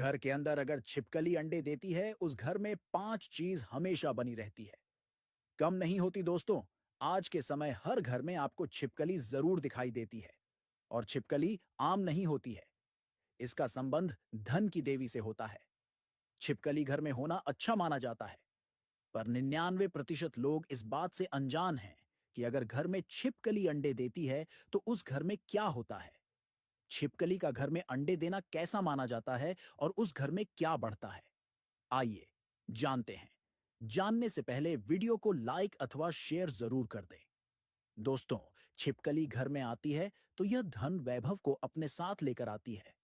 घर के अंदर अगर छिपकली अंडे देती है, उस घर में 5 चीज हमेशा बनी रहती है। कम नहीं होती दोस्तों। आज के समय हर घर में आपको छिपकली जरूर दिखाई देती है। और छिपकली आम नहीं होती है। इसका संबंध धन की देवी से होता है। छिपकली घर में होना अच्छा माना जाता है। पर 99% लोग इस बात से अनजान हैं कि अगर घर में छिपकली अंडे देती है तो उस घर में क्या होता है। छिपकली का घर में अंडे देना कैसा माना जाता है और उस घर में क्या बढ़ता है, आइए जानते हैं। जानने से पहले वीडियो को लाइक अथवा शेयर जरूर कर दें। दोस्तों, छिपकली घर में आती है तो यह धन वैभव को अपने साथ लेकर आती है।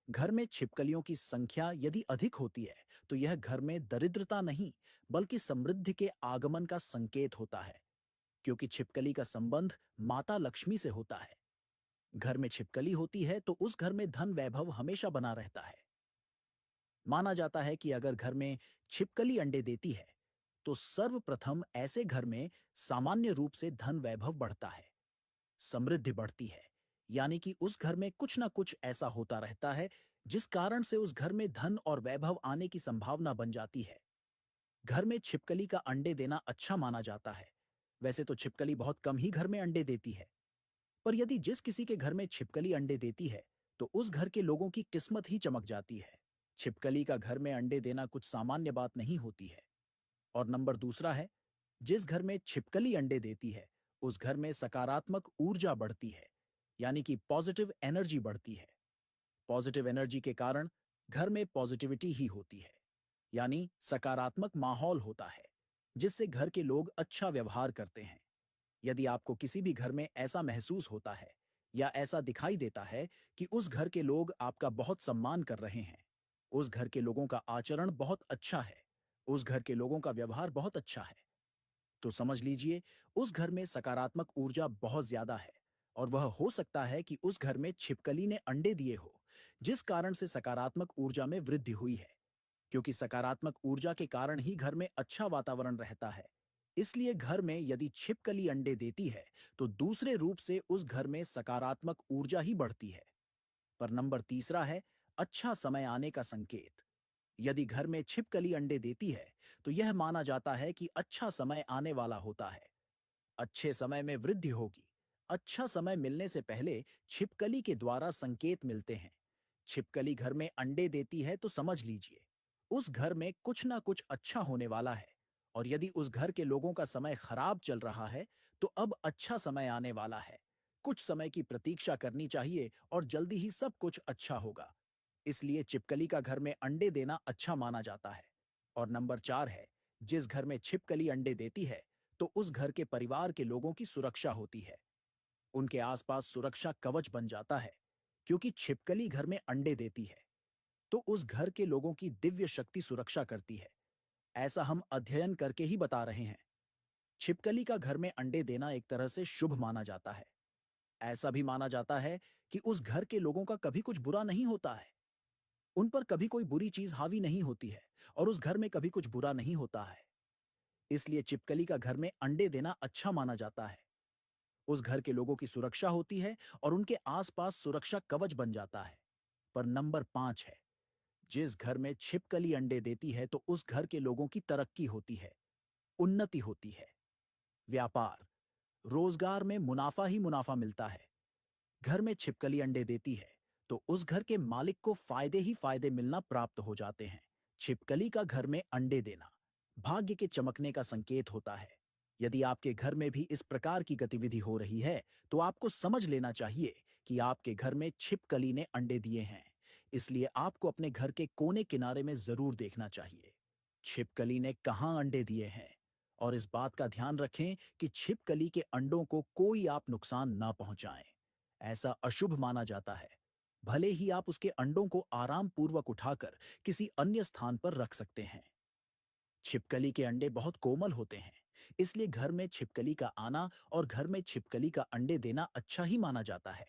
घर में छिपकलियों की संख्या यदि अधिक होती है तो यह घर में दरिद्रता नहीं बल्कि समृद्धि के आगमन का संकेत होता है, क्योंकि छिपकली का संबंध माता लक्ष्मी से होता है। घर में छिपकली होती है तो उस घर में धन वैभव हमेशा बना रहता है। माना जाता है कि अगर घर में छिपकली अंडे देती है तो सर्वप्रथम ऐसे घर में सामान्य रूप से धन वैभव बढ़ता है, समृद्धि बढ़ती है। यानी कि उस घर में कुछ ना कुछ ऐसा होता रहता है जिस कारण से उस घर में धन और वैभव आने की संभावना बन जाती है। घर में छिपकली का अंडे देना अच्छा माना जाता है। वैसे तो छिपकली बहुत कम ही घर में अंडे देती है, पर यदि जिस किसी के घर में छिपकली अंडे देती है तो उस घर के लोगों की किस्मत ही चमक जाती है। छिपकली का घर में अंडे देना कुछ सामान्य बात नहीं होती है। और नंबर दूसरा है, जिस घर में छिपकली अंडे देती है उस घर में सकारात्मक ऊर्जा बढ़ती है, यानी कि पॉजिटिव एनर्जी बढ़ती है। पॉजिटिव एनर्जी के कारण घर में पॉजिटिविटी ही होती है, यानी सकारात्मक माहौल होता है, जिससे घर के लोग अच्छा व्यवहार करते हैं। यदि आपको किसी भी घर में ऐसा महसूस होता है या ऐसा दिखाई देता है कि उस घर के लोग आपका बहुत सम्मान कर रहे हैं, उस घर के लोगों का आचरण बहुत अच्छा है, उस घर के लोगों का व्यवहार बहुत अच्छा है, तो समझ लीजिए उस घर में सकारात्मक ऊर्जा बहुत ज्यादा है। और वह हो सकता है कि उस घर में छिपकली ने अंडे दिए हो, जिस कारण से सकारात्मक ऊर्जा में वृद्धि हुई है। क्योंकि सकारात्मक ऊर्जा के कारण ही घर में अच्छा वातावरण रहता है। इसलिए घर में यदि छिपकली अंडे देती है तो दूसरे रूप से उस घर में सकारात्मक ऊर्जा ही बढ़ती है। पर नंबर तीसरा है, अच्छा समय आने का संकेत। यदि घर में छिपकली अंडे देती है तो यह माना जाता है कि अच्छा समय आने वाला होता है। अच्छे समय में वृद्धि होगी। अच्छा समय मिलने से पहले छिपकली के द्वारा संकेत मिलते हैं। छिपकली घर में अंडे देती है तो समझ लीजिए उस घर में कुछ ना कुछ अच्छा होने वाला है। और यदि उस घर के लोगों का समय खराब चल रहा है तो अब अच्छा समय आने वाला है। कुछ समय की प्रतीक्षा करनी चाहिए और जल्दी ही सब कुछ अच्छा होगा। इसलिए चिपकली का घर में अंडे देना अच्छा माना जाता है। और नंबर 4 है, जिस घर में छिपकली अंडे देती है तो उस घर के परिवार के लोगों की सुरक्षा होती है। उनके आसपास सुरक्षा कवच बन जाता है। क्योंकि छिपकली घर में अंडे देती है तो उस घर के लोगों की दिव्य शक्ति सुरक्षा करती है। ऐसा हम अध्ययन करके ही बता रहे हैं। छिपकली का घर में अंडे देना एक तरह से शुभ माना जाता है। ऐसा भी माना जाता है कि उस घर के लोगों का कभी कुछ बुरा नहीं होता है। उन पर कभी कोई बुरी चीज हावी नहीं होती है और उस घर में कभी कुछ बुरा नहीं होता है। इसलिए छिपकली का घर में अंडे देना अच्छा माना जाता है। उस घर के लोगों की सुरक्षा होती है और उनके आसपास सुरक्षा कवच बन जाता है। पर नंबर 5 है, जिस घर में छिपकली अंडे देती है तो उस घर के लोगों की तरक्की होती है, उन्नति होती है। व्यापार, रोजगार में मुनाफा ही मुनाफा मिलता है। घर में छिपकली अंडे देती है तो उस घर के मालिक को फायदे ही फायदे मिलना प्राप्त हो जाते हैं। छिपकली का घर में अंडे देना भाग्य के चमकने का संकेत होता है। यदि आपके घर में भी इस प्रकार की गतिविधि हो रही है तो आपको समझ लेना चाहिए कि आपके घर में छिपकली ने अंडे दिए हैं। इसलिए आपको अपने घर के कोने किनारे में जरूर देखना चाहिए छिपकली ने कहां अंडे दिए हैं। और इस बात का ध्यान रखें कि छिपकली के अंडों को कोई आप नुकसान ना पहुंचाएं। ऐसा अशुभ माना जाता है। भले ही आप उसके अंडों को आराम पूर्वक उठाकर किसी अन्य स्थान पर रख सकते हैं। छिपकली के अंडे बहुत कोमल होते हैं। इसलिए घर में छिपकली का आना और घर में छिपकली का अंडे देना अच्छा ही माना जाता है।